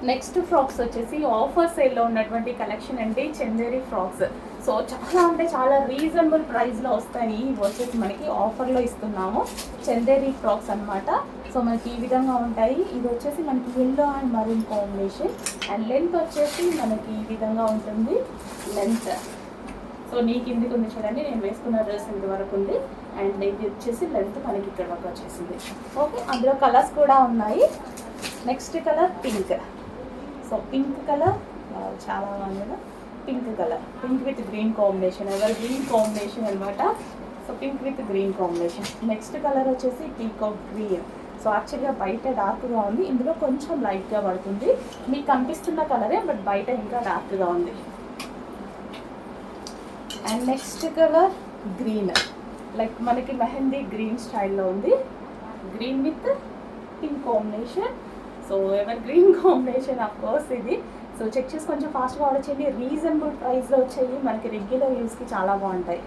Next frocks వచ్చేసి offer సేల్లో ఉన్నటువంటి కలెక్షన్ అండి, చందేరి ఫ్రాక్స్. సో చాలా అంటే చాలా రీజనబుల్ ప్రైస్లో వస్తాయి. ఇవి వచ్చేసి మనకి ఆఫర్లో ఇస్తున్నాము, చందేరి ఫ్రాక్స్ అనమాట. సో మనకి ఈ విధంగా ఉంటాయి. ఇది వచ్చేసి మనకి yellow and maroon combination. And length వచ్చేసి మనకి ఈ విధంగా ఉంటుంది లెంత్. సో నీ కిందికి ఉంది చూడండి, నేను వేసుకున్న డ్రెస్ ఇంత వరకు ఉంది. అండ్ ఇది వచ్చేసి లెంత్ మనకి ఇక్కడ వరకు వచ్చేసింది. ఓకే, అందులో కలర్స్ కూడా ఉన్నాయి. Next colour pink. So pink colour చాలా బాగుంది కదా, pink colour, pink with green combination, evergreen combination అనమాట. So pink with green combination. Next colour వచ్చేసి పీకాక్ గ్రీన్. సో యాక్చువల్గా బయట డార్క్గా ఉంది, ఇందులో కొంచెం లైట్గా పడుతుంది. మీకు కనిపిస్తున్న కలరే, బట్ బయట ఇంకా డార్క్గా ఉంది. And next colour green, like మనకి మెహందీ గ్రీన్ స్టైల్లో ఉంది, green with pink combination. So ever green combination of course ఇది. సో చెక్ చేసి కొంచెం ఫాస్ట్గా ఆర్డర్ చేయండి. రీజనబుల్ ప్రైస్లో వచ్చాయి, మనకి రెగ్యులర్ యూస్కి చాలా బాగుంటాయి.